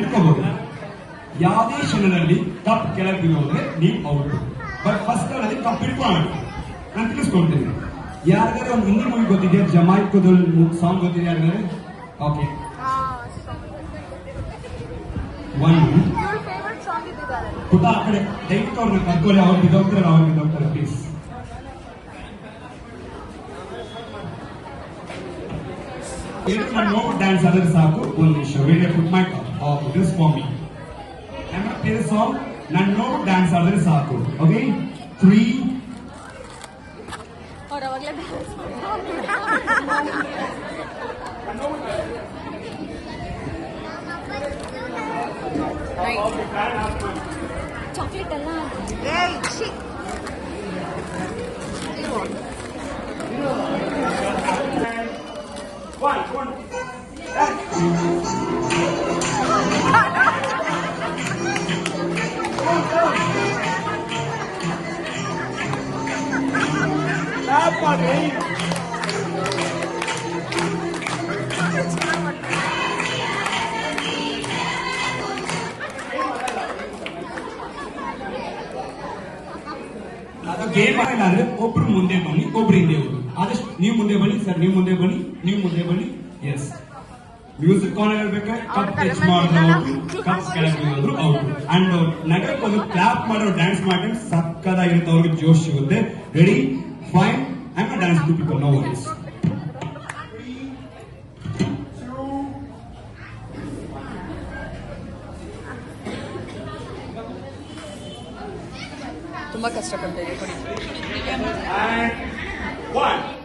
ಇಟ್ಕೋಬಹುದು. ಯಾವುದೇ ಕ್ಷಣದಲ್ಲಿ ಕಪ್ ಕೆಳಗೆ ಬಿಡೋದ್ರೆ ನೀವು ಔಟ್. ಬಟ್ ಫಸ್ಟ್ ಅಲ್ಲಿ ಕಪ್ ಇಟ್ಕೊಂಡು ನಾನು ತಿಳಿಸ್ಕೊಡ್ತೀನಿ. ಯಾರಿಗಾದ್ರೆ ಒಂದು ಹಿಂದಿ ಮೂವಿ ಗೊತ್ತಿದೆಯಾ? ಜಮಾಯಿಕೋದಲ್ ಸಾಂಗ್ ಗೊತ್ತಿದೆ ಯಾರಿಗಾದ್ರೆ? ಓಕೆ, ಒಂದು ಪುಟ ಆ ಕಡೆ ದಯವಿಟ್ಟು ಅವ್ರನ್ನ ಕರ್ಕೊಳ್ಳಿ. ಅವ್ರು ಬಿದ್ದೋಗ್ತಾರೆ, ಅವ್ರು ಬಿದ್ದೋಗ್ತಾರೆ ಪ್ಲೀಸ್. ನೋಟ್ ಡ್ಯಾನ್ಸ್ ಆದ್ರೆ ಸಾಕು. ಒಂದು ನಿಮಿಷ wait put my this for me. I am play the song. ನಾನು ನೋಟ್ ಡ್ಯಾನ್ಸ್ ಆದ್ರೆ ಸಾಕು. ಓಕೆ, 3 ಚಾಕ್ಲೇಟ್ ಅಲ್ಲ. ಅದು ಗೇಮ್ ಅಂದ್ರೆ ಒಬ್ರು ಮುಂದೆ ಬನ್ನಿ, ಒಬ್ರು ಹಿಂದೆ ಹೋಗಿ. ಆದಷ್ಟು ನೀವು ಮುಂದೆ ಬನ್ನಿ ಸರ್, ನೀವು ಮುಂದೆ ಬನ್ನಿ, ನೀವು ಮುಂದೆ ಬನ್ನಿ. ಎಸ್, ಮ್ಯೂಸಿಕ್ ಕಾರ್ನರ್ ಹೇಳ್ಬೇಕಾದ್ರೆ ಕಪ್ ಟಚ್ ಮಾಡಿದ್ರು ಕಪ್ ಕೆಳಗೆ ಹೋದ್ರು ಔಟ್. ಅಂಡ್ ನಗರಕ್ಕೆ ಒಂದು ಕ್ಲಾಪ್ ಮಾಡೋ ಡ್ಯಾನ್ಸ್ ಮಾಡಿ ಸಕ್ಕದಾಗಿರುತ್ತೆ, ಅವ್ರಿಗೆ ಜೋಶ್ ಸಿಗುತ್ತೆ. Ready, fine, I am dance to people, no worries. ತುಂಬಾ ಕಷ್ಟಪಡ್ತಾ ಇದೆ. 1